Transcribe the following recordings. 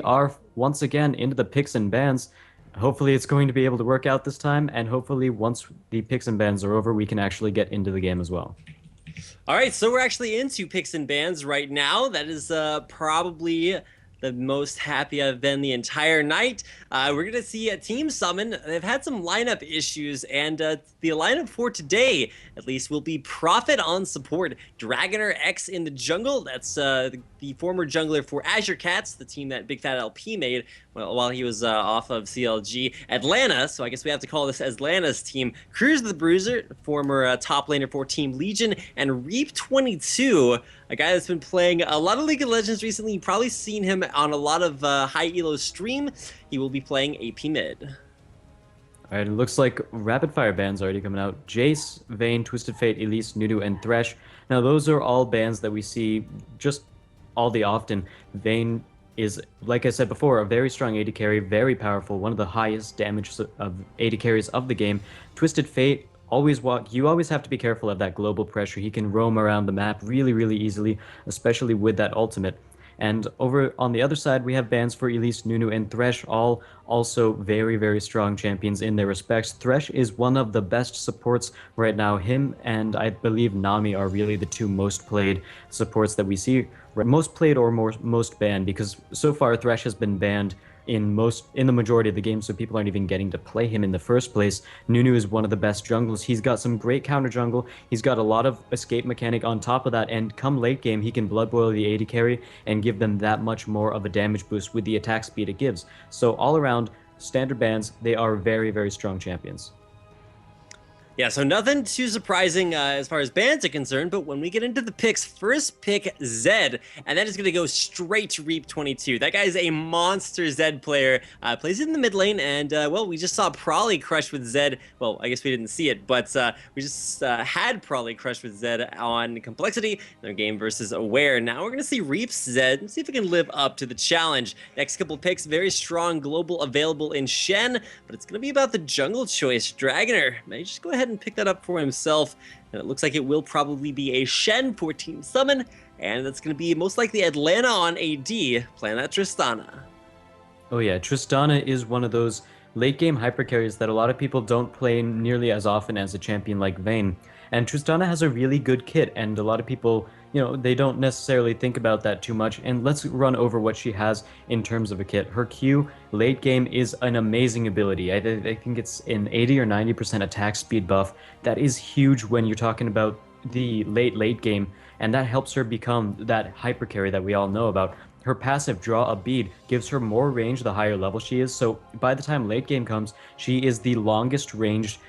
are once again into the picks and bans. Hopefully, it's going to be able to work out this time, and hopefully, once the picks and bans are over, we can actually get into the game as well. All right, so we're actually into picks and bans right now. That is probably the most happy I've been the entire night. We're going to see a team summon. They've had some lineup issues, and the lineup for today, at least, will be Prophet on support, Dragoner X in the jungle. That's the former jungler for Azure Cats, the team that Big Fat LP made while he was off of CLG. Atlanta, so I guess we have to call this Atlanta's team. Cruz the Bruiser, former top laner for Team Legion, and Reap22, a guy that's been playing a lot of League of Legends recently. You've probably seen him on a lot of high elo stream. He will be playing AP mid. All right, it looks like rapid fire bans already coming out. Jace, Vayne, Twisted Fate, Elise, Nunu, and Thresh. Now, those are all bans that we see just all the often. Vayne is, like I said before, a very strong AD carry, very powerful, one of the highest damage of AD carries of the game. Twisted Fate, you always have to be careful of that global pressure. He can roam around the map really, really easily, especially with that ultimate. And over on the other side, we have bans for Elise, Nunu, and Thresh, all also very, very strong champions in their respects. Thresh is one of the best supports right now. Him and I believe Nami are really the two most played supports that we see. Most played or most banned, because so far Thresh has been banned in the majority of the game, so people aren't even getting to play him in the first place. Nunu is one of the best jungles. He's got some great counter jungle. He's got a lot of escape mechanic on top of that, and come late game, he can blood boil the AD carry and give them that much more of a damage boost with the attack speed it gives. So all around, standard bans, they are very, very strong champions. Yeah, so nothing too surprising as far as bans are concerned, but when we get into the picks, first pick Zed, and that is going to go straight to Reap22. That guy is a monster Zed player, plays in the mid lane, and well, we just saw Probably crush with Zed. Well, I guess we didn't see it, but we just had Probably crush with Zed on Complexity in their game versus Aware. Now we're going to see Reap's Zed and see if we can live up to the challenge. Next couple picks, very strong global available in Shen, but it's going to be about the jungle choice. Dragoner may just go ahead and pick that up for himself, and it looks like it will probably be a Shen for Team Summon, and that's going to be most likely Atlanta on AD, playing that Tristana. Oh yeah, Tristana is one of those late game hyper carries that a lot of people don't play nearly as often as a champion like Vayne. And Tristana has a really good kit, and a lot of people, they don't necessarily think about that too much. And let's run over what she has in terms of a kit. Her Q late game is an amazing ability. I think it's an 80 or 90% attack speed buff. That is huge when you're talking about the late game, and that helps her become that hyper carry that we all know about. Her passive Draw a Bead gives her more range the higher level she is, so by the time late game comes, she is the longest ranged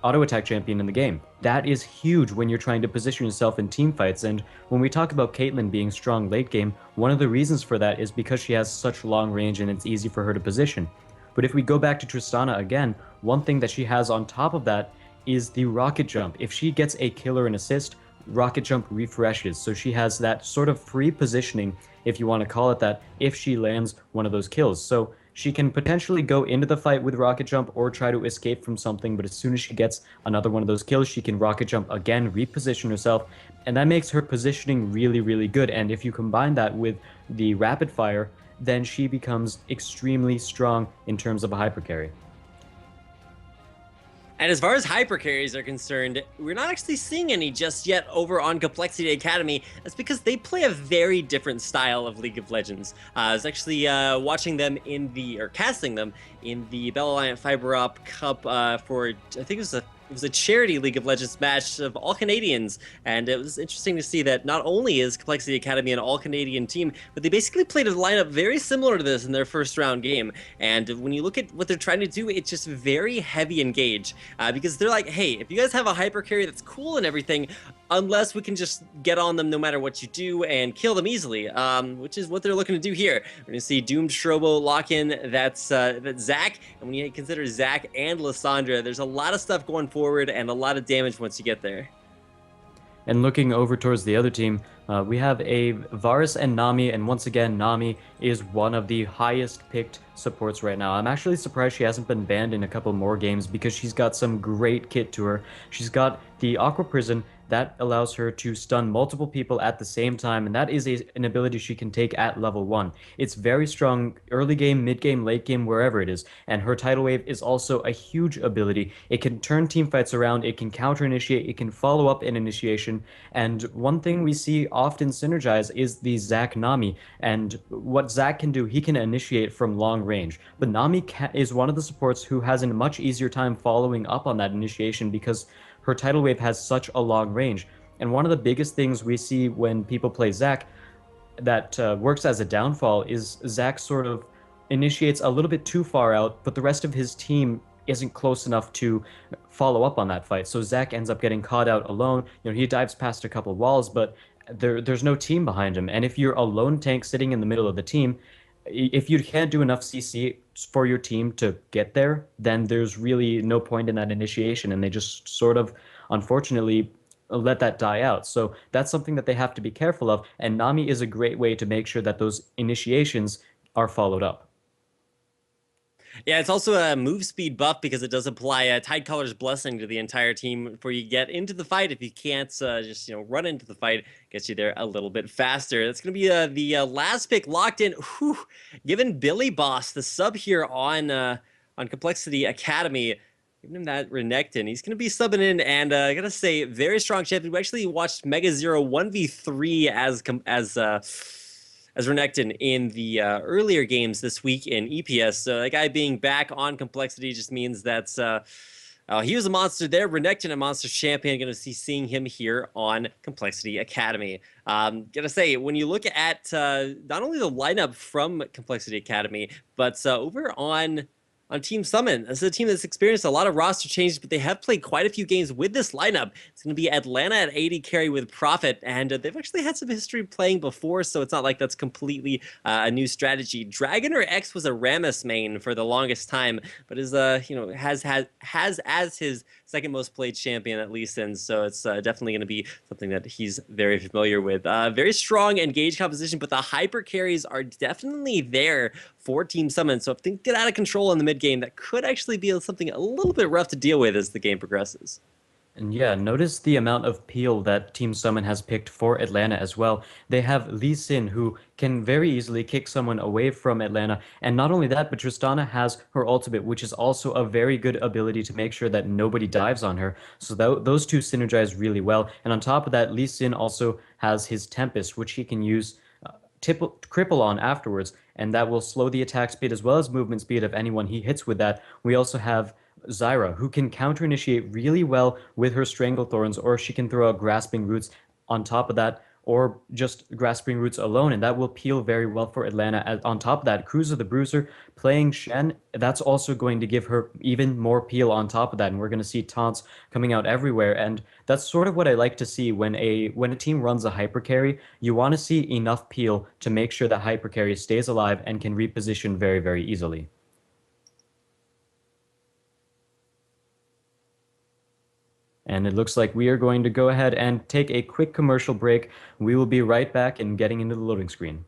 auto attack champion in the game. That is huge when you're trying to position yourself in team fights, and when we talk about Caitlyn being strong late game, one of the reasons for that is because she has such long range and it's easy for her to position. But if we go back to Tristana again, one thing that she has on top of that is the rocket jump. If she gets a kill or an assist, rocket jump refreshes, so she has that sort of free positioning, if you want to call it that, if she lands one of those kills. So she can potentially go into the fight with rocket jump or try to escape from something, but as soon as she gets another one of those kills, she can rocket jump again, reposition herself, and that makes her positioning really, really good. And if you combine that with the rapid fire, then she becomes extremely strong in terms of a hyper carry. And as far as hyper carries are concerned, we're not actually seeing any just yet over on Complexity Academy. That's because they play a very different style of League of Legends. I was actually watching them casting them in the Bell Alliant Fiber Up Cup for, I think it was a charity League of Legends match of all Canadians, and it was interesting to see that not only is Complexity Academy an all-Canadian team, but they basically played a lineup very similar to this in their first round game. And when you look at what they're trying to do, it's just very heavy engage, because they're like, hey, if you guys have a hyper carry that's cool and everything, unless we can just get on them no matter what you do and kill them easily, which is what they're looking to do here. We're going to see Doomed Strobo lock in that's Zac, and when you consider Zac and Lissandra, there's a lot of stuff going forward and a lot of damage once you get there. And looking over towards the other team, we have a Varus and Nami, and once again, Nami is one of the highest picked supports right now. I'm actually surprised she hasn't been banned in a couple more games because she's got some great kit to her. She's got the Aqua Prison that allows her to stun multiple people at the same time, and that is an ability she can take at level 1. It's very strong early game, mid game, late game, wherever it is. And her Tidal Wave is also a huge ability. It can turn team fights around, it can counter initiate, it can follow up an initiation. And one thing we see often synergize is the Zac Nami. And what Zac can do, he can initiate from long range. But Nami is one of the supports who has a much easier time following up on that initiation because her Tidal Wave has such a long range. And one of the biggest things we see when people play Zac that works as a downfall is Zac sort of initiates a little bit too far out, but the rest of his team isn't close enough to follow up on that fight. So Zac ends up getting caught out alone. He dives past a couple of walls, but there's no team behind him. And if you're a lone tank sitting in the middle of the team, if you can't do enough CC for your team to get there, then there's really no point in that initiation, and they just sort of, unfortunately, let that die out. So that's something that they have to be careful of, and Nami is a great way to make sure that those initiations are followed up. Yeah, it's also a move speed buff because it does apply a Tidecaller's Blessing to the entire team before you get into the fight. If you can't just run into the fight, gets you there a little bit faster. That's going to be the last pick locked in. Whew. Given Billy Boss, the sub here on Complexity Academy, giving him that Renekton. He's going to be subbing in, and I got to say, very strong champion. We actually watched Mega Zero 1v3 as Renekton in the earlier games this week in EPS. So that guy being back on Complexity just means that he was a monster there. Renekton, a monster champion. Going to see seeing him here on Complexity Academy. Gotta say, when you look at not only the lineup from Complexity Academy, but over on Team Summon. This is a team that's experienced a lot of roster changes, but they have played quite a few games with this lineup. It's going to be Atlanta at 80 carry with Prophet, and they've actually had some history playing before, so it's not like that's completely a new strategy. Dragoner X was a Rammus main for the longest time, but is has as his second most played champion at least, and so it's definitely going to be something that he's very familiar with. Very strong engaged composition, but the hyper carries are definitely there for Team Summon. So if things get out of control in the mid game, that could actually be something a little bit rough to deal with as the game progresses. And yeah, notice the amount of peel that Team Summon has picked for Atlanta as well. They have Lee Sin, who can very easily kick someone away from Atlanta. And not only that, but Tristana has her ultimate, which is also a very good ability to make sure that nobody dives on her. So those two synergize really well. And on top of that, Lee Sin also has his Tempest, which he can use cripple on afterwards, and that will slow the attack speed as well as movement speed of anyone he hits with that. We also have Zyra, who can counter initiate really well with her Strangle Thorns, or she can throw out Grasping Roots on top of that, or just Grasping Roots alone, and that will peel very well for Atlanta. On top of that, Cruiser the Bruiser playing Shen, that's also going to give her even more peel on top of that, and we're going to see taunts coming out everywhere, and that's sort of what I like to see when a team runs a hyper carry. You want to see enough peel to make sure that hyper carry stays alive and can reposition very, very easily. And it looks like we are going to go ahead and take a quick commercial break. We will be right back and getting into the loading screen.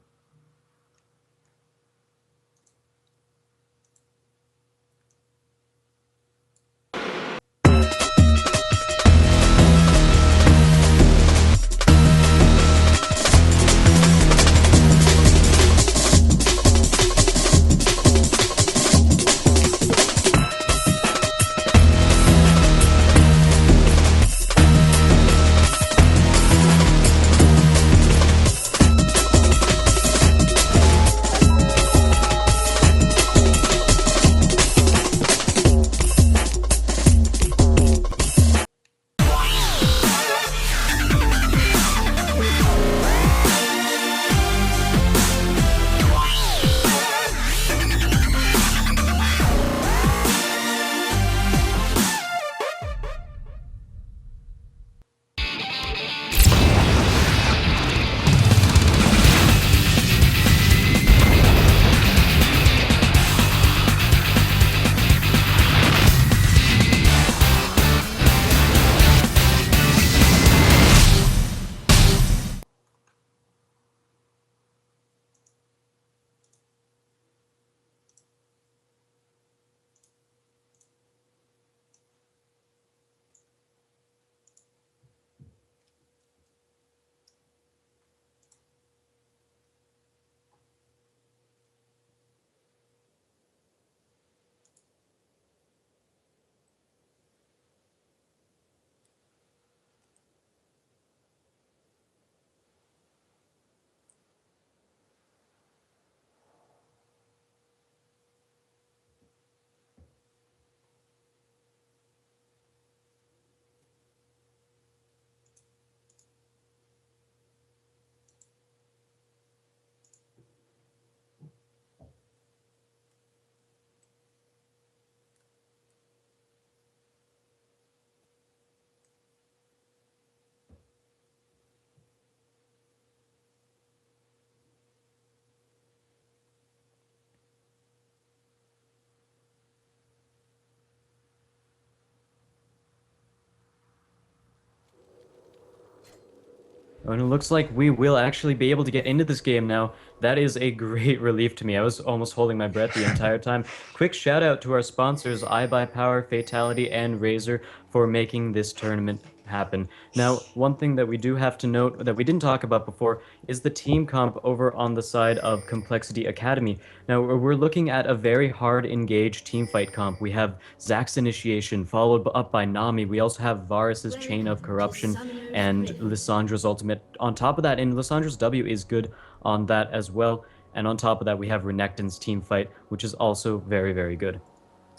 And it looks like we will actually be able to get into this game now. That is a great relief to me. I was almost holding my breath the entire time. Quick shout out to our sponsors, iBuyPower, Fatality, and Razer for making this tournament happen. Now, one thing that we do have to note that we didn't talk about before is the team comp over on the side of Complexity Academy. Now, we're looking at a very hard engaged team fight comp. We have Zack's Initiation, followed up by Nami. We also have Varus's Chain of Corruption and Lissandra's Ultimate. On top of that, and Lissandra's W is good on that as well. And on top of that, we have Renekton's team fight, which is also very, very good.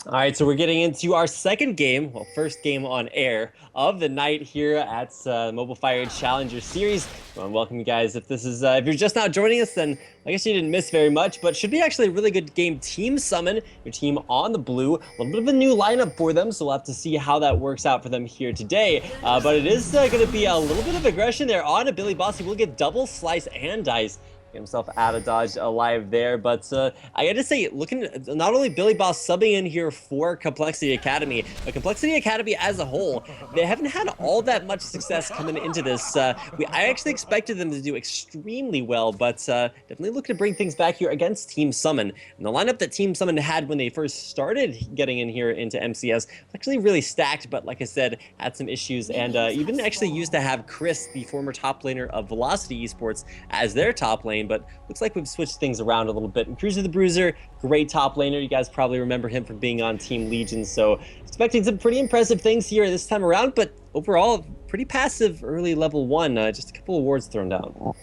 All right, so we're getting into our second game, well, first game on air of the night here at Mobafire Challenger Series. I want to welcome you guys. If you're just now joining us, then I guess you didn't miss very much, but should be actually a really good game. Team Summon, your team on the blue. A little bit of a new lineup for them, so we'll have to see how that works out for them here today. But it is going to be a little bit of aggression there on a Billy Boss. He will get double slice and dice. Get himself out of dodge alive there, but I gotta say, looking at not only Billy Boss subbing in here for Complexity Academy, but Complexity Academy as a whole, they haven't had all that much success coming into this. I actually expected them to do extremely well, but definitely looking to bring things back here against Team Summon. And the lineup that Team Summon had when they first started getting in here into MCS was actually really stacked, but like I said, had some issues, and even actually used to have Chris, the former top laner of Velocity Esports, as their top lane. But looks like we've switched things around a little bit. And Cruiser the Bruiser, great top laner. You guys probably remember him from being on Team Legion. So expecting some pretty impressive things here this time around. But overall, pretty passive early level 1. Just a couple of wards thrown down.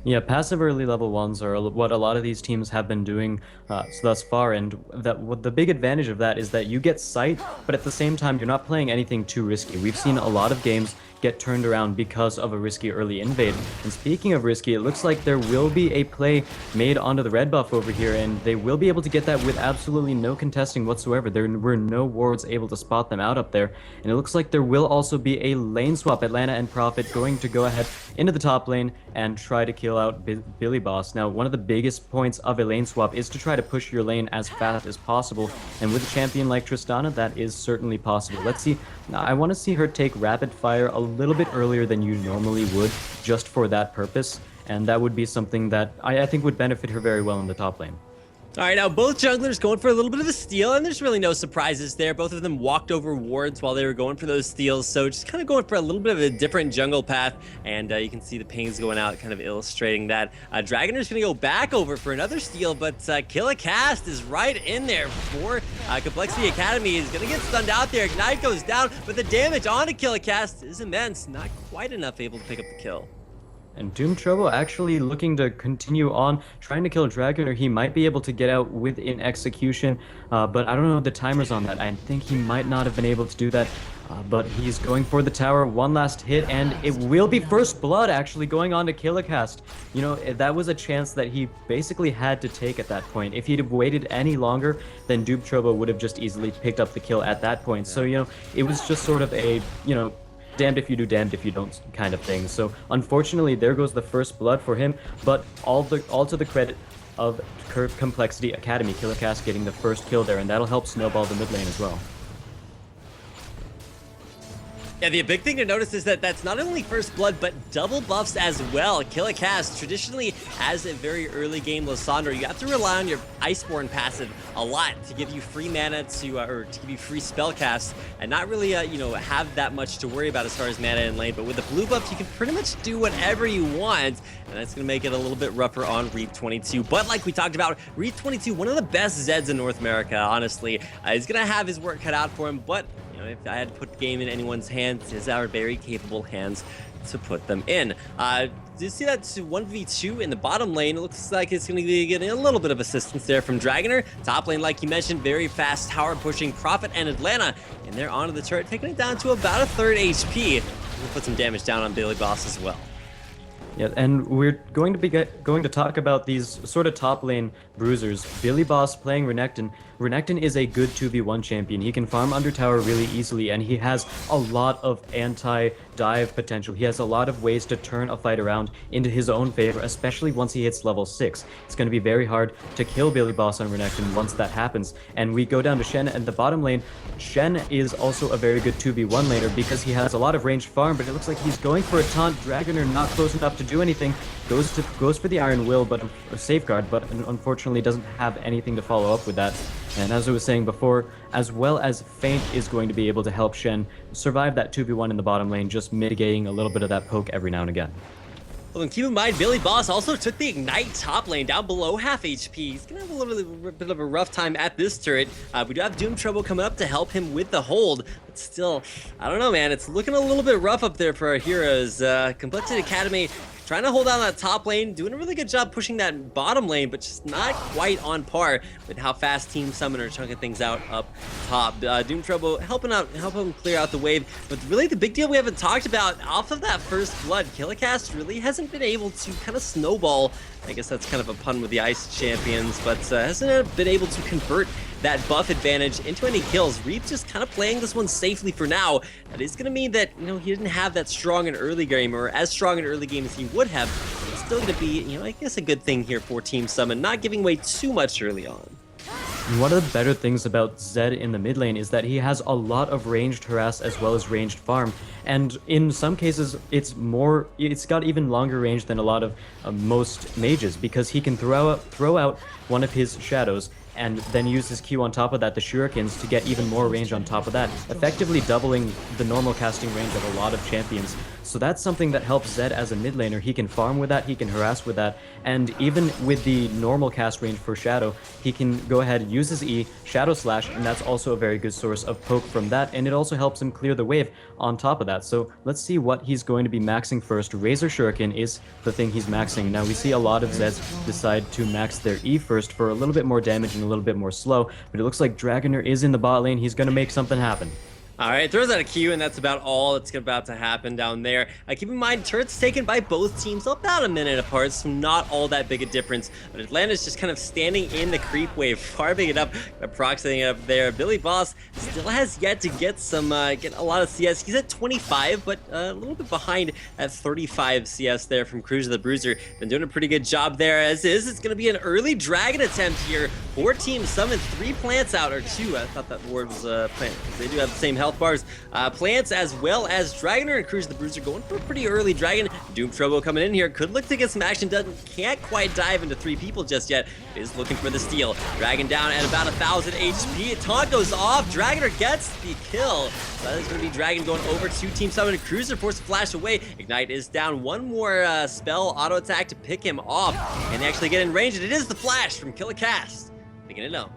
Yeah, passive early level 1s are what a lot of these teams have been doing thus far, and the big advantage of that is that you get sight, but at the same time you're not playing anything too risky. We've seen a lot of games get turned around because of a risky early invade. And speaking of risky, it looks like there will be a play made onto the red buff over here, and they will be able to get that with absolutely no contesting whatsoever. There were no wards able to spot them out up there, and it looks like there will also be a lane swap. Atlanta and Prophet going to go ahead into the top lane and try to kill out Billy Boss. Now, one of the biggest points of a lane swap is to try to push your lane as fast as possible, and with a champion like Tristana, that is certainly possible. Let's see. I want to see her take rapid fire a little bit earlier than you normally would, just for that purpose, and that would be something that I think would benefit her very well in the top lane. All right, now both junglers going for a little bit of a steal, and there's really no surprises there. Both of them walked over wards while they were going for those steals, so just kind of going for a little bit of a different jungle path, and you can see the pings going out, kind of illustrating that. Dragoner's going to go back over for another steal, but Killicast is right in there for Complexity Academy. He's going to get stunned out there. Ignite goes down, but the damage onto Killicast is immense. Not quite enough able to pick up the kill. And Doom Trovo actually looking to continue on, trying to kill Dragoner. He might be able to get out within execution, but I don't know the timers on that. I think he might not have been able to do that, but he's going for the tower. One last hit, and it will be first blood actually going on to Killicast. You know, that was a chance that he basically had to take at that point. If he'd have waited any longer, then Doom Trovo would have just easily picked up the kill at that point. So, you know, it was just sort of a, you know, damned if you do, damned if you don't kind of thing. So unfortunately, there goes the first blood for him, but all to the credit of Complexity Academy. Killicast getting the first kill there, and that'll help snowball the mid lane as well. Yeah, the big thing to notice is that that's not only first blood, but double buffs as well. Killicast traditionally has a very early game Lissandra. You have to rely on your Iceborne passive a lot to give you free mana or to give you free spell casts, and not really, you know, have that much to worry about as far as mana in lane. But with the blue buff, you can pretty much do whatever you want, and that's going to make it a little bit rougher on Reap 22. But like we talked about, Reap 22, one of the best Zeds in North America, honestly. He's going to have his work cut out for him, but if I had to put the game in anyone's hands, it's our very capable hands to put them in. Do you see that 1v2 in the bottom lane? It looks like it's going to be getting a little bit of assistance there from Dragoner. Top lane, like you mentioned, very fast tower pushing Prophet and Atlanta, and they're onto the turret, taking it down to about a third HP. We'll put some damage down on Billy Boss as well. Yeah, and we're going to talk about these sort of top lane bruisers. Billy Boss playing Renekton. Renekton is a good 2v1 champion. He can farm under tower really easily, and he has a lot of dive potential. He has a lot of ways to turn a fight around into his own favor, especially once he hits level 6. It's going to be very hard to kill Billy Boss on Renekton once that happens. And we go down to Shen at the bottom lane. Shen is also a very good 2v1 laner because he has a lot of ranged farm, but it looks like he's going for a taunt. Dragoner not close enough to do anything. Goes for the Iron Will, but a safeguard, but unfortunately doesn't have anything to follow up with that. And as I was saying before, as well as Feint is going to be able to help Shen survive that 2v1 in the bottom lane, just mitigating a little bit of that poke every now and again. Well, and keep in mind, Billy Boss also took the Ignite top lane down below half HP. He's gonna have a little bit of a rough time at this turret. We do have Doom Trouble coming up to help him with the hold, but still, I don't know, man. It's looking a little bit rough up there for our heroes. Complexity Academy trying to hold down that top lane, doing a really good job pushing that bottom lane, but just not quite on par with how fast Team Summon are chunking things out up top. Doom Trouble helping him clear out the wave, but really the big deal we haven't talked about, off of that first blood, Killicast really hasn't been able to kind of snowball. I guess that's kind of a pun with the Ice Champions, but hasn't been able to convert that buff advantage into any kills. Reap just kind of playing this one safely for now. That is going to mean that, you know, he didn't have that strong an early game, or as strong an early game as he would have. It's still going to be, you know, I guess a good thing here for Team Summon, not giving away too much early on. One of the better things about Zed in the mid lane is that he has a lot of ranged harass as well as ranged farm, and in some cases it's got even longer range than a lot of most mages, because he can throw out one of his shadows and then use his Q on top of that, the shurikens, to get even more range on top of that, effectively doubling the normal casting range of a lot of champions. So that's something that helps Zed as a mid laner. He can farm with that, he can harass with that, and even with the normal cast range for Shadow, he can go ahead and use his E, Shadow Slash, and that's also a very good source of poke from that, and it also helps him clear the wave on top of that. So let's see what he's going to be maxing first. Razor Shuriken is the thing he's maxing. Now we see a lot of Zeds decide to max their E first for a little bit more damage and a little bit more slow, but it looks like Dragoner is in the bot lane. He's going to make something happen. All right, throws out a Q, and that's about all that's about to happen down there. Keep in mind, turrets taken by both teams about a minute apart, so not all that big a difference. But Atlanta's just kind of standing in the creep wave, farming it up, proxying it up there. Billy Boss still has yet to get get a lot of CS. He's at 25, but a little bit behind at 35 CS there from Cruiser the Bruiser. Been doing a pretty good job there, as is. It's going to be an early Dragon attempt here. 4 teams summon 3 plants out, or 2. I thought that word was plant, because they do have the same health bars. Plants as well as Dragoner and Cruiser the Bruiser going for a pretty early Dragon. Doom Trouble coming in here, could look to get some action done. Can't quite dive into 3 people just yet. Is looking for the steal. Dragon down at about 1,000 HP. Taunt goes off. Dragoner gets the kill. So that is going to be Dragon going over to Team Summon. Cruiser forced to flash away. Ignite is down. One more spell auto attack to pick him off and actually get in range. And it is the flash from Killicast. Picking it up.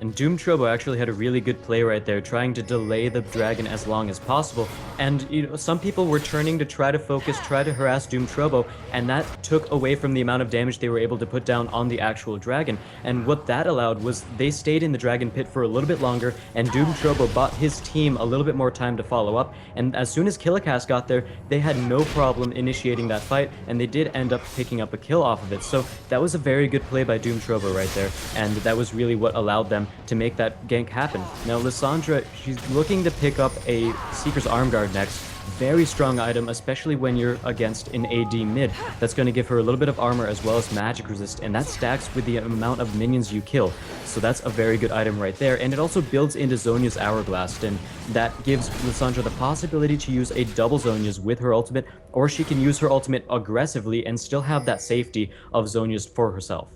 And Doom Trobo actually had a really good play right there, trying to delay the dragon as long as possible. And you know, some people were turning to try to focus, try to harass Doom Trobo, and that took away from the amount of damage they were able to put down on the actual dragon. And what that allowed was they stayed in the dragon pit for a little bit longer, and Doom Trobo bought his team a little bit more time to follow up. And as soon as Killicast got there, they had no problem initiating that fight, and they did end up picking up a kill off of it. So that was a very good play by Doom Trobo right there, and that was really what allowed them to make that gank happen. Now Lissandra, she's looking to pick up a Seeker's Arm Guard next. Very strong item, especially when you're against an AD mid. That's going to give her a little bit of armor as well as magic resist, and that stacks with the amount of minions you kill. So that's a very good item right there, and it also builds into Zhonya's Hourglass, and that gives Lissandra the possibility to use a double Zhonya's with her ultimate, or she can use her ultimate aggressively and still have that safety of Zhonya's for herself.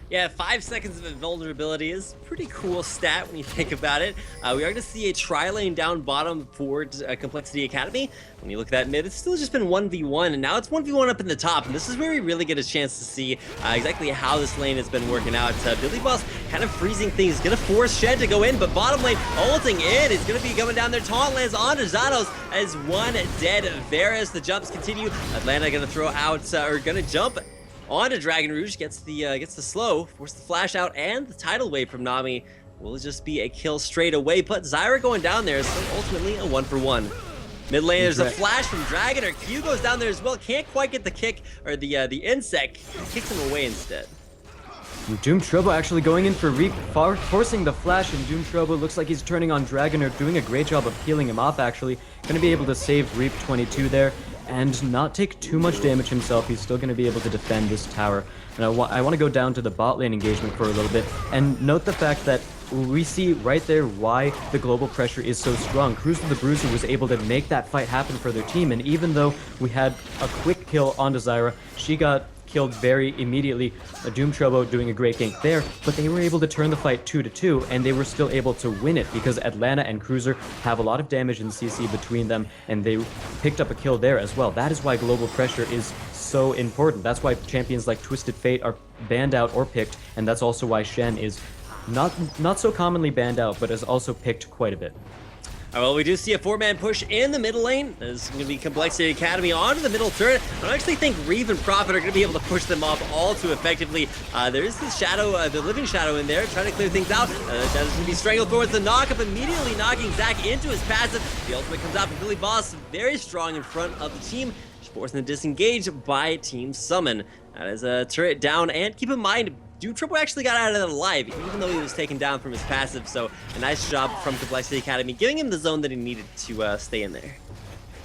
Yeah, 5 seconds of invulnerability is a pretty cool stat when you think about it. We are going to see a tri-lane down bottom for Complexity Academy. When you look at that mid, it's still just been 1v1, and now it's 1v1 up in the top. And this is where we really get a chance to see exactly how this lane has been working out. Billy Boss kind of freezing things, going to force Shed to go in, but bottom lane ulting in is going to be coming down there. Taunt lands onto Xanos as one dead Varus. The jumps continue. Atlanta going to throw out, or going to jump onto Dragon Rouge, gets the slow, force the flash out, and the tidal wave from Nami will just be a kill straight away. But Zyra going down there, so ultimately a 1-for-1. Mid lane, there's a flash from Dragon, or Q goes down there as well. Can't quite get the kick, or the insect. Kicks him away instead. Doom Trobo actually going in for Reap, forcing the flash, and Doom Trobo looks like he's turning on Dragoner, doing a great job of peeling him off actually. Gonna be able to save Reap 22 there, and not take too much damage himself. He's still gonna be able to defend this tower. And I want to go down to the bot lane engagement for a little bit, and note the fact that we see right there why the global pressure is so strong. Cruiser the Bruiser was able to make that fight happen for their team, and even though we had a quick kill onto Zyra, she got killed very immediately. Doom Trobo doing a great gank there, but they were able to turn the fight 2-2, and they were still able to win it because Atlanta and Cruiser have a lot of damage in CC between them, and they picked up a kill there as well. That is why global pressure is so important. That's why champions like Twisted Fate are banned out or picked, and that's also why Shen is not so commonly banned out, but is also picked quite a bit. Well, we do see a 4-man push in the middle lane. This is going to be Complexity Academy onto the middle turret. I actually think Reeve and Prophet are going to be able to push them off all too effectively. There is the Shadow, the Living Shadow in there, trying to clear things out. That is going to be strangled towards the knock-up, immediately knocking Zac into his passive. The ultimate comes out from Billy Boss, very strong in front of the team, forcing the disengage by Team Summon. That is a turret down, and keep in mind, Doom Trobo actually got out of that alive, even though he was taken down from his passive, so a nice job from Complexity Academy, giving him the zone that he needed to stay in there.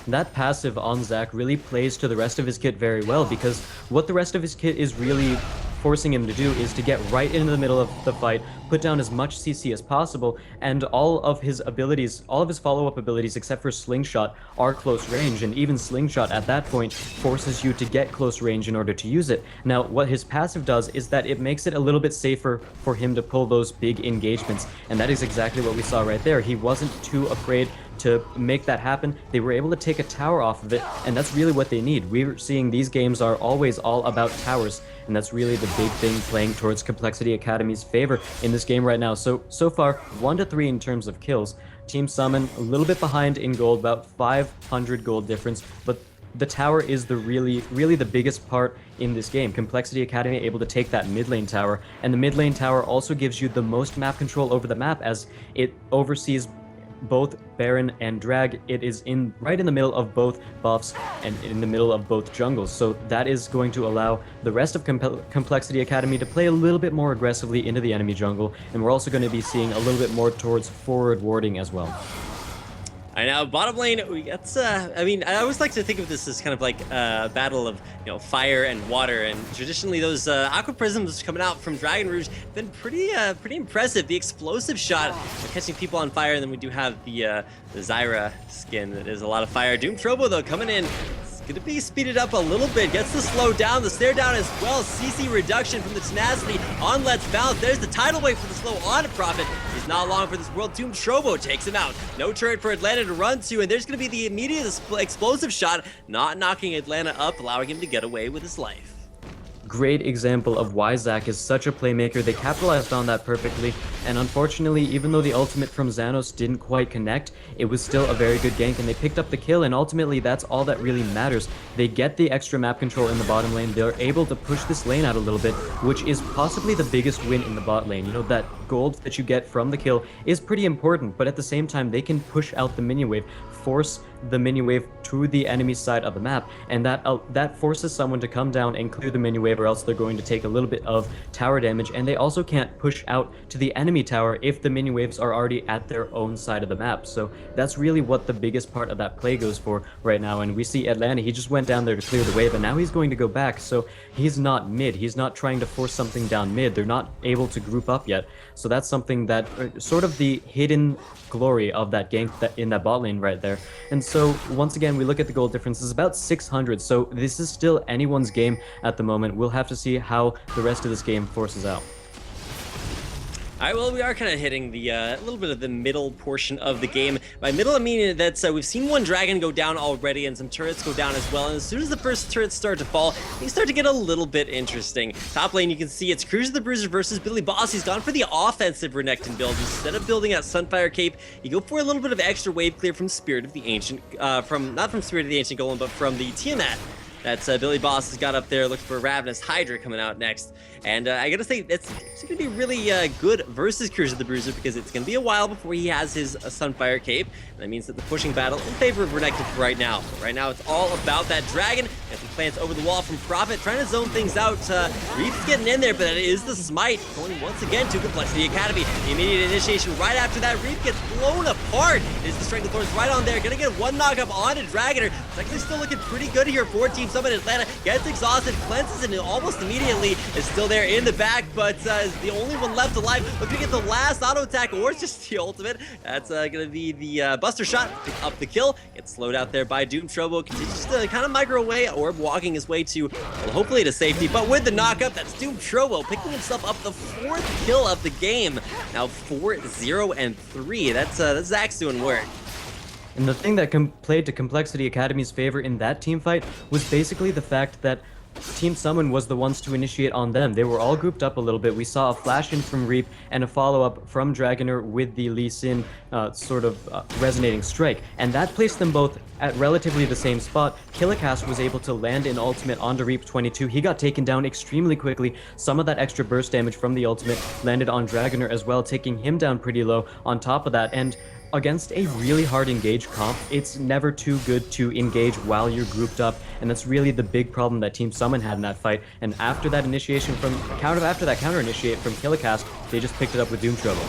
That passive on Zac really plays to the rest of his kit very well, because what the rest of his kit is really forcing him to do is to get right into the middle of the fight, put down as much CC as possible, and all of his abilities, all of his follow-up abilities except for Slingshot are close range, and even Slingshot at that point forces you to get close range in order to use it. Now, what his passive does is that it makes it a little bit safer for him to pull those big engagements, and that is exactly what we saw right there. He wasn't too afraid to make that happen. They were able to take a tower off of it, and that's really what they need. We're seeing these games are always all about towers, and that's really the big thing playing towards Complexity Academy's favor in this game right now. So far, 1-3 in terms of kills. Team Summon a little bit behind in gold, about 500 gold difference, but the tower is the really the biggest part in this game. Complexity Academy able to take that mid lane tower, and the mid lane tower also gives you the most map control over the map, as it oversees both Baron and Drag. It is right in the middle of both buffs and in the middle of both jungles, so that is going to allow the rest of Complexity Academy to play a little bit more aggressively into the enemy jungle, and we're also going to be seeing a little bit more towards forward warding as well. I know, bottom lane, that's, I mean, I always like to think of this as kind of like a battle of, you know, fire and water, and traditionally those Aqua Prisms coming out from Dragon Rouge have been pretty impressive. The explosive shot, catching people on fire, and then we do have the Zyra skin that is a lot of fire. Doom Trobo, though, coming in. Going to be speeded up a little bit, gets the slow down, the stare down as well. CC reduction from the tenacity on Let's Bounce. There's the tidal wave for the slow on Prophet. He's not long for this world. Doom Trobo takes him out. No turret for Atlanta to run to, and there's going to be the immediate explosive shot, not knocking Atlanta up, allowing him to get away with his life. Great example of why Zac is such a playmaker. They capitalized on that perfectly, and unfortunately, even though the ultimate from Xanos didn't quite connect, it was still a very good gank, and they picked up the kill, and ultimately that's all that really matters. They get the extra map control in the bottom lane. They're able to push this lane out a little bit, which is possibly the biggest win in the bot lane. You know, that gold that you get from the kill is pretty important, but at the same time, they can push out the minion wave, force the minion wave to the enemy side of the map, and that forces someone to come down and clear the minion wave, or else they're going to take a little bit of tower damage, and they also can't push out to the enemy tower if the minion waves are already at their own side of the map. So that's really what the biggest part of that play goes for right now, and we see Atlanta, he just went down there to clear the wave, and now he's going to go back, so he's not mid, he's not trying to force something down mid, they're not able to group up yet, so that's something that sort of the hidden glory of that gank in that bot lane right there. And so once again, we look at the gold difference is about 600, so this is still anyone's game at the moment. We'll have to see how the rest of this game forces out. All right, well, we are kind of hitting the little bit of the middle portion of the game. By middle, I mean that we've seen one dragon go down already and some turrets go down as well. And as soon as the first turrets start to fall, they start to get a little bit interesting. Top lane, you can see it's Cruiser the Bruiser versus Billy Boss. He's gone for the offensive Renekton build. Instead of building out Sunfire Cape, you go for a little bit of extra wave clear from Spirit of the Ancient, not from Spirit of the Ancient Golem, but from the Tiamat. That's Billy Boss has got up there looking for Ravenous Hydra coming out next. And I gotta say, it's gonna be really good versus Cruiser the Bruiser, because it's gonna be a while before he has his Sunfire Cape. And that means that the pushing battle in favor of Renekton for right now. But right now, it's all about that dragon. Got some plants over the wall from Prophet, trying to zone things out. Reef's getting in there, but it is the smite going once again to Complexity Academy. The immediate initiation right after that, Reef gets blown apart. It is the Strength of Thorns right on there. Gonna get one knockup onto Dragoner. It's actually still looking pretty good here for Team Summon. Atlanta gets exhausted, cleanses, and almost immediately is still there in the back, but is the only one left alive. Looking to get the last auto attack, or just the ultimate. That's gonna be the Buster Shot, pick up the kill. Gets slowed out there by Doom Trobo. Continues to kind of micro away, Orb walking his way to, well, hopefully to safety, but with the knockup, that's Doom Trobo picking himself up the 4th kill of the game. Now 4-0-3. That's Zach's doing work. And the thing that played to Complexity Academy's favor in that team fight was basically the fact that Team Summon was the ones to initiate on them. They were all grouped up a little bit. We saw a flash in from Reap and a follow-up from Dragoner with the Lee Sin resonating strike. And that placed them both at relatively the same spot. Killicast was able to land an ultimate onto Reap 22. He got taken down extremely quickly. Some of that extra burst damage from the ultimate landed on Dragoner as well, taking him down pretty low on top of that. And against a really hard engage comp, it's never too good to engage while you're grouped up, and that's really the big problem that Team Summon had in that fight. And after that counter initiate from Killicast, they just picked it up with Doom Trouble.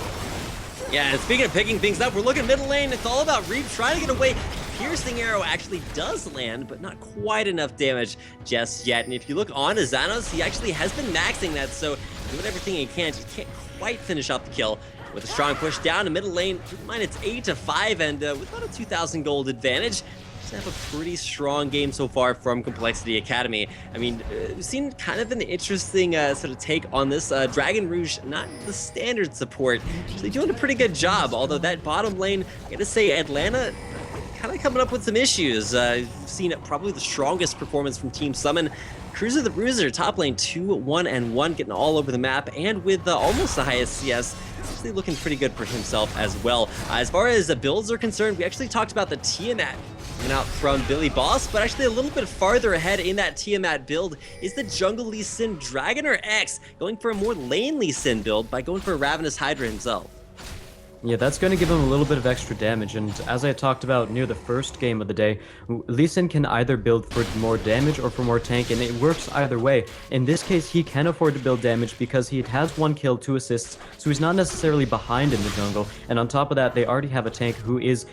Yeah, and speaking of picking things up, we're looking middle lane. It's all about Reap trying to get away. Piercing arrow actually does land, but not quite enough damage just yet. And if you look on to Xanos, he actually has been maxing that, so doing everything he can. Just can't quite finish off the kill. With a strong push down to middle lane, keep in mind it's 8-5, and with about a 2,000 gold advantage, just have a pretty strong game so far from Complexity Academy. I mean, we've seen kind of an interesting sort of take on this. Dragon Rouge, not the standard support, actually doing a pretty good job, although that bottom lane, I gotta say, Atlanta kind of coming up with some issues. We've seen probably the strongest performance from Team Summon. Cruiser the Bruiser, top lane 2-1-1, getting all over the map, and with almost the highest CS, actually looking pretty good for himself as well. As far as the builds are concerned, we actually talked about the Tiamat coming out from Billy Boss, but actually a little bit farther ahead in that Tiamat build is the Jungle Lee Sin Dragoner X, going for a more lane Lee Sin build by going for a Ravenous Hydra himself. Yeah, that's going to give him a little bit of extra damage, and as I talked about near the first game of the day, Lee Sin can either build for more damage or for more tank, and it works either way. In this case, he can afford to build damage because he has 1 kill, 2 assists, so he's not necessarily behind in the jungle, and on top of that, they already have a tank who is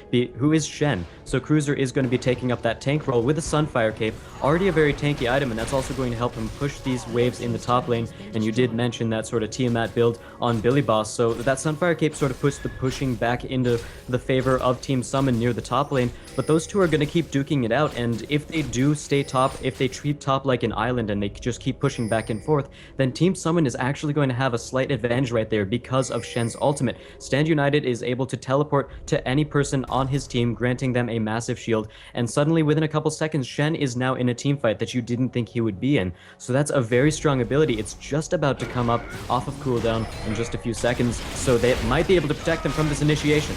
Shen, so Cruiser is going to be taking up that tank role with a Sunfire Cape, already a very tanky item, and that's also going to help him push these waves in the top lane, and you did mention that sort of Tiamat build on Billy Boss, so that Sunfire Cape sort of puts the pushing back into the favor of Team Summon near the top lane, but those two are going to keep duking it out, and if they do stay top, if they treat top like an island and they just keep pushing back and forth, then Team Summon is actually going to have a slight advantage right there because of Shen's ultimate. Stand United is able to teleport to any person on his team, granting them a massive shield, and suddenly within a couple seconds, Shen is now in a team fight that you didn't think he would be in. So that's a very strong ability. It's just about to come up off of cooldown in just a few seconds, so they might be able to protect them from this initiation.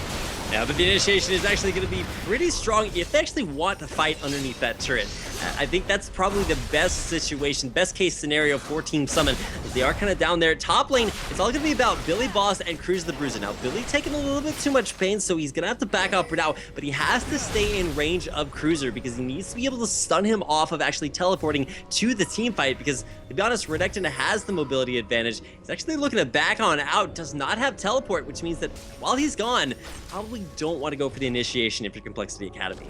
Yeah, but the initiation is actually going to be pretty strong if they actually want to fight underneath that turret. I think that's probably the best situation, best case scenario for Team Summon. They are kind of down there. Top lane, it's all going to be about Billy Boss and Cruiser the Bruiser. Now, Billy taking a little bit too much pain, so he's going to have to back up for now, but he has to stay in range of Cruiser because he needs to be able to stun him off of actually teleporting to the team fight because, to be honest, Renekton has the mobility advantage. He's actually looking to back on out, does not have teleport, which means that while he's gone, probably don't want to go for the initiation if you're Complexity Academy.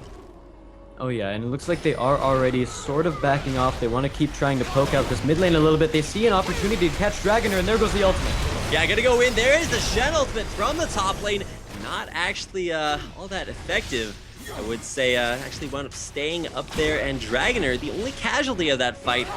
Oh yeah, and it looks like they are already sort of backing off. They want to keep trying to poke out this mid lane a little bit. They see an opportunity to catch Dragoner, and there goes the ultimate. Yeah, gotta go in. There is the Shen ultimate from the top lane. Not actually all that effective. I would say actually wound up staying up there, and Dragoner, the only casualty of that fight,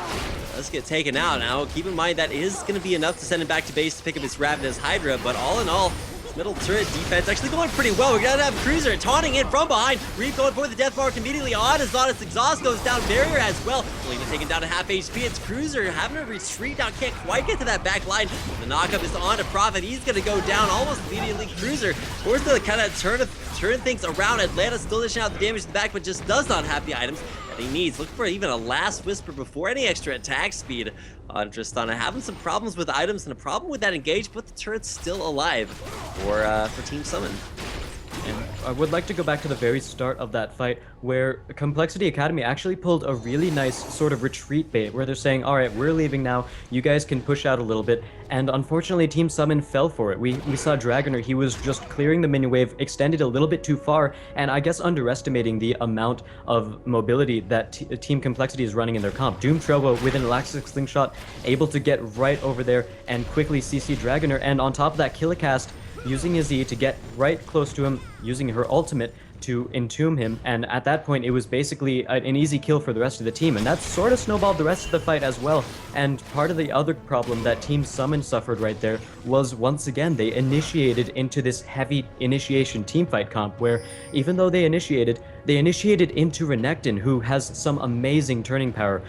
does get taken out. Now, keep in mind that is going to be enough to send him back to base to pick up his Ravenous Hydra, but all in all, middle turret defense actually going pretty well. We're gonna have Cruiser taunting in from behind. Reap going for the death mark immediately on his honest exhaust goes down. Barrier as well. Only taken down to half HP. It's Cruiser having to retreat now. Can't quite get to that back line. The knockup is on to Prophet. He's gonna go down almost immediately. Cruiser forced to kind of turn things around. Atlanta still dishing out the damage to the back, but just does not have the items. that he needs. Looking for even a last whisper before any extra attack speed on Tristana. Having some problems with items and a problem with that engage, but the turret's still alive for Team Summon. And I would like to go back to the very start of that fight where Complexity Academy actually pulled a really nice sort of retreat bait where they're saying, all right, we're leaving now, you guys can push out a little bit. And unfortunately, Team Summon fell for it. We saw Dragoner, he was just clearing the minion wave, extended a little bit too far, and I guess underestimating the amount of mobility that Team Complexity is running in their comp. Doom Trovo with an Elastic Slingshot, able to get right over there and quickly CC Dragoner, and on top of that, Killicast using his E to get right close to him, using her ultimate to entomb him, and at that point it was basically an easy kill for the rest of the team, and that sort of snowballed the rest of the fight as well. And part of the other problem that Team Summon suffered right there was, once again, they initiated into this heavy initiation teamfight comp where even though they initiated into Renekton, who has some amazing turning power.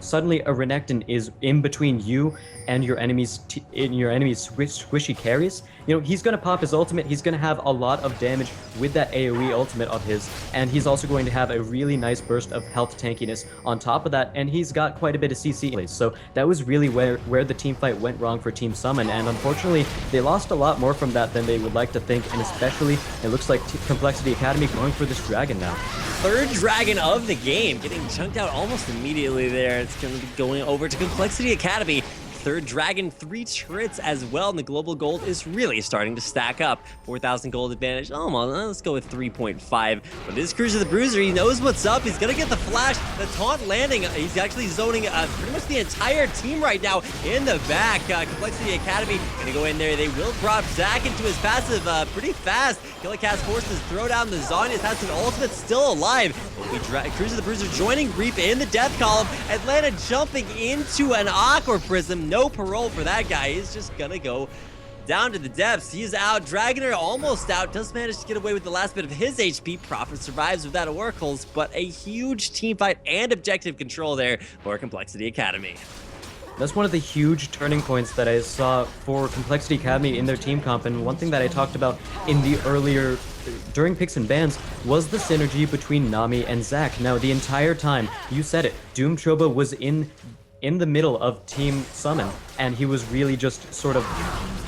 Suddenly a Renekton is in between you and your enemy's squishy carries. He's going to pop his ultimate, he's going to have a lot of damage with that AoE ultimate of his, and he's also going to have a really nice burst of health tankiness on top of that, and he's got quite a bit of CC. So that was really where the team fight went wrong for Team Summon, and unfortunately they lost a lot more from that than they would like to think, and especially it looks like Complexity Academy going for this dragon now. Third dragon of the game, getting chunked out almost immediately there. It's going to be going over to Complexity Academy. Third dragon, 3 turrets as well, and the global gold is really starting to stack up. 4,000 gold advantage. Oh, well, let's go with 3.5. But this Cruiser the Bruiser, he knows what's up. He's gonna get the flash, the taunt landing. He's actually zoning pretty much the entire team right now in the back. Complexity Academy gonna go in there. They will drop Zac into his passive pretty fast. Killicast forces throw down the Zhonya's has an ultimate still alive. Cruiser the Bruiser joining Reap in the death column. Atlanta jumping into an Aqua Prism. No parole for that guy. He's just gonna go down to the depths. He is out. Dragoner almost out. Does manage to get away with the last bit of his HP. Prophet survives without oracles, but a huge team fight and objective control there for Complexity Academy. That's one of the huge turning points that I saw for Complexity Academy in their team comp, and one thing that I talked about in the earlier during picks and bans was the synergy between Nami and Zac. Now, the entire time, you said it, Doom Troba was in the middle of Team Summon, and he was really just sort of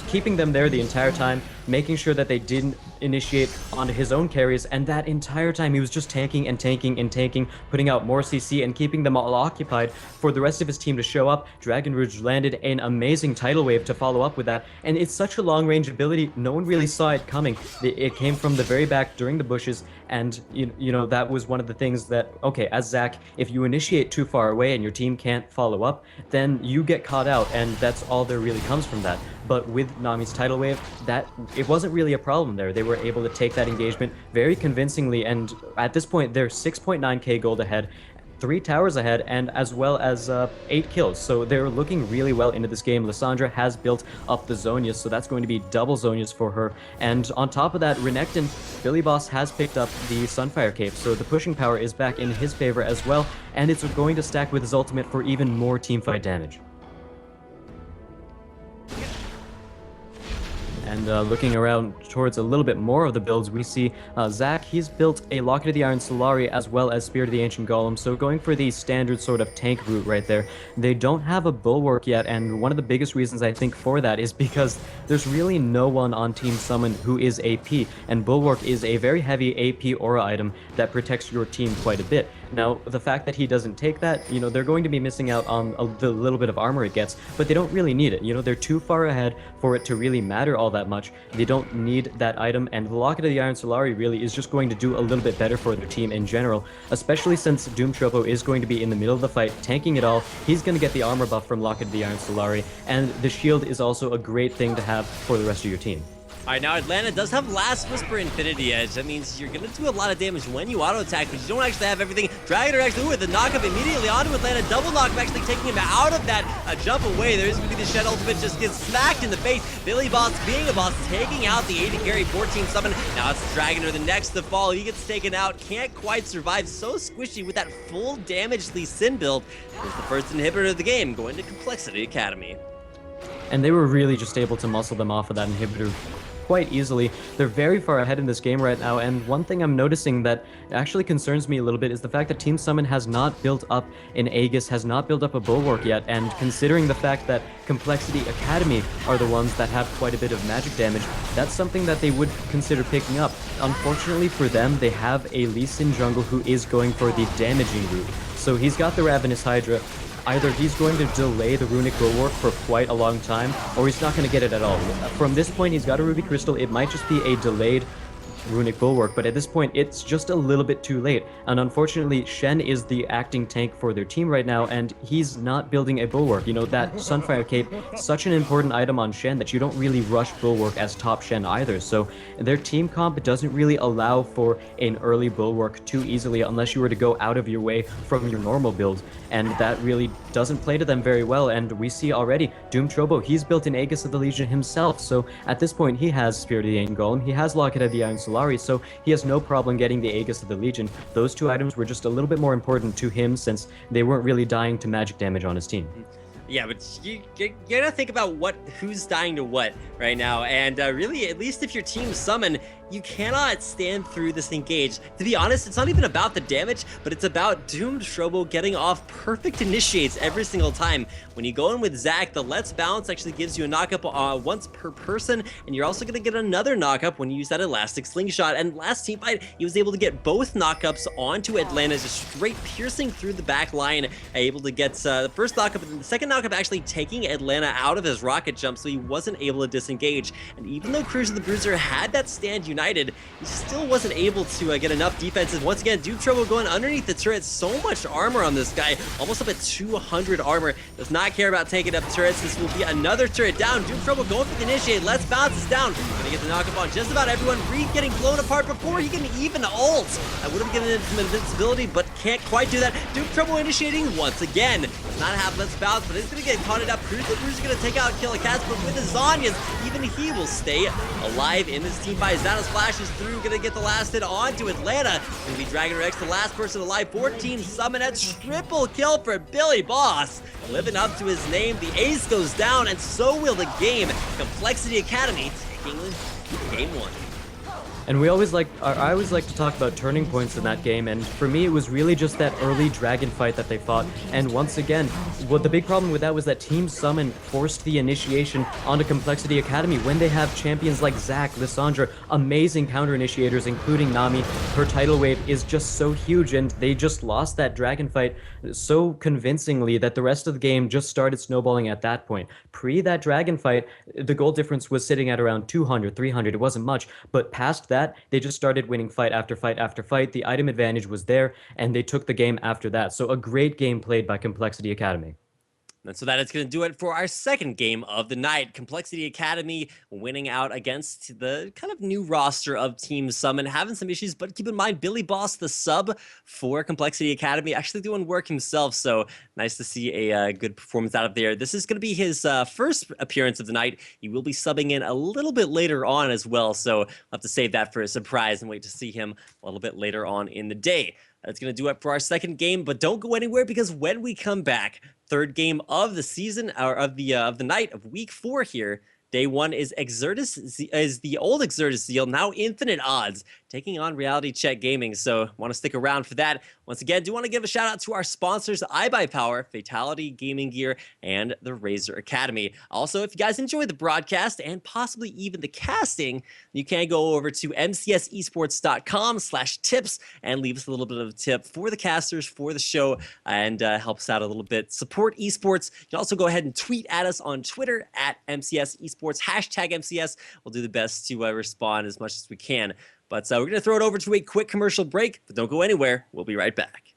keeping them there the entire time, making sure that they didn't initiate onto his own carries, and that entire time he was just tanking and tanking and tanking, putting out more CC and keeping them all occupied for the rest of his team to show up. Dragon Rouge landed an amazing tidal wave to follow up with that, and it's such a long range ability, no one really saw it coming. It came from the very back during the bushes, and you know that was one of the things that, okay, as Zac, if you initiate too far away and your team can't follow up, then you get caught out, and that's all there really comes from that. But with Nami's tidal wave, it wasn't really a problem there. They were able to take that engagement very convincingly, and at this point they're 6.9k gold ahead, 3 towers ahead, and as well as 8 kills. So they're looking really well into this game. Lissandra has built up the Zhonyas, so that's going to be double Zhonyas for her. And on top of that, Renekton, Billy Boss has picked up the Sunfire Cape, so the pushing power is back in his favor as well, and it's going to stack with his ultimate for even more teamfight damage. And looking around towards a little bit more of the builds, we see Zac, he's built a Locket of the Iron Solari as well as Spirit of the Ancient Golem, so going for the standard sort of tank route right there. They don't have a Bulwark yet, and one of the biggest reasons I think for that is because there's really no one on Team Summon who is AP, and Bulwark is a very heavy AP aura item that protects your team quite a bit. Now, the fact that he doesn't take that, you know, they're going to be missing out on the little bit of armor it gets, but they don't really need it. You know, they're too far ahead for it to really matter all that much. They don't need that item, and the Locket of the Iron Solari really is just going to do a little bit better for their team in general, especially since Doom Tropo is going to be in the middle of the fight, tanking it all. He's going to get the armor buff from Locket of the Iron Solari, and the shield is also a great thing to have for the rest of your team. All right, now Atlanta does have Last Whisper Infinity Edge. That means you're going to do a lot of damage when you auto-attack, but you don't actually have everything. Dragoner actually, with the knock-up immediately onto Atlanta. Double knock, actually taking him out of that jump away. There is going to be the Shed ultimate, just gets smacked in the face. Billy Boss, being a boss, taking out the AD carry 14 summon. Now it's Dragoner, the next to fall. He gets taken out, can't quite survive. So squishy with that full damage Lee Sin build. Is the first inhibitor of the game, going to Complexity Academy. And they were really just able to muscle them off of that inhibitor quite easily. They're very far ahead in this game right now, and one thing I'm noticing that actually concerns me a little bit is the fact that Team Summon has not built up an Aegis, has not built up a Bulwark yet, and considering the fact that Complexity Academy are the ones that have quite a bit of magic damage, that's something that they would consider picking up. Unfortunately for them, they have a Lee Sin jungle who is going for the damaging route. So he's got the Ravenous Hydra. Either he's going to delay the Runic Bulwark for quite a long time, or he's not going to get it at all. From this point, he's got a Ruby Crystal. It might just be a delayed Runic Bulwark, but at this point, it's just a little bit too late. And unfortunately, Shen is the acting tank for their team right now, and he's not building a Bulwark. You know, that Sunfire Cape, such an important item on Shen that you don't really rush Bulwark as top Shen either. So their team comp doesn't really allow for an early Bulwark too easily unless you were to go out of your way from your normal build, and that really doesn't play to them very well. And we see already, Doom Trobo, he's built an Aegis of the Legion himself, so at this point, he has Spirit of the Ancient Golem, he has Locket of the Iron Solari, so he has no problem getting the Aegis of the Legion. Those two items were just a little bit more important to him since they weren't really dying to magic damage on his team. Yeah, but you gotta think about who's dying to what right now, and really, at least if your team summon, you cannot stand through this engage. To be honest, it's not even about the damage, but it's about Doomed Trobo getting off perfect initiates every single time. When you go in with Zac, the Let's Bounce actually gives you a knockup once per person, and you're also gonna get another knockup when you use that Elastic Slingshot. And last team fight, he was able to get both knockups onto Atlanta, just straight piercing through the back line, able to get the first knockup, and the second knockup actually taking Atlanta out of his rocket jump, so he wasn't able to disengage. And even though Cruiser the Bruiser had that stand united, he still wasn't able to get enough defenses. Once again, Doom Trobo going underneath the turret. So much armor on this guy, almost up at 200 armor. Does not care about taking up turrets. This will be another turret down. Doom Trobo going for the initiate. Let's Bounce is down. Gonna get the knockup on just about everyone. Reed getting blown apart before he can even ult. That would have given him some invincibility, but can't quite do that. Doom Trobo initiating once again. Does not have Let's Bounce, but it's gonna get caught up. Cruiser is gonna take out Killicast, but with the Zanyas, even he will stay alive in this team fight. Xanos flashes through, gonna get the last hit onto Atlanta. Gonna be Dragon Rex, the last person alive. 14 summon at triple kill for Billy Boss. Living up to his name, the ace goes down, and so will the game. Complexity Academy taking game one. And I always like to talk about turning points in that game, and for me it was really just that early dragon fight that they fought. And once again, what the big problem with that was that Team Summon forced the initiation onto Complexity Academy when they have champions like Zac, Lissandra, amazing counter initiators, including Nami. Her tidal wave is just so huge, and they just lost that dragon fight so convincingly that the rest of the game just started snowballing at that point. Pre that dragon fight, the goal difference was sitting at around 200, 300, it wasn't much, but past that, they just started winning fight after fight after fight. The item advantage was there, and they took the game after that. So a great game played by Complexity Academy. And so that is going to do it for our second game of the night. Complexity Academy winning out against the kind of new roster of Team Summon, having some issues, but keep in mind, Billy Boss, the sub for Complexity Academy, actually doing work himself, so nice to see a good performance out of there. This is going to be his first appearance of the night. He will be subbing in a little bit later on as well, so I'll have to save that for a surprise and wait to see him a little bit later on in the day. That's going to do it for our second game, but don't go anywhere, because when we come back, third game of the season, or of the night of week 4 here, day 1 is the old Exertus Zeal, now Infinite Odds, taking on Reality Check Gaming. So want to stick around for that. Once again, do want to give a shout out to our sponsors, iBuyPower, Fatality Gaming Gear, and the Razor Academy. Also, if you guys enjoy the broadcast and possibly even the casting, you can go over to mcsesports.com/tips and leave us a little bit of a tip for the casters, for the show, and help us out a little bit. Support esports. You can also go ahead and tweet at us on Twitter at MCS Esports, #MCS. We'll do the best to respond as much as we can. But we're going to throw it over to a quick commercial break, but don't go anywhere. We'll be right back.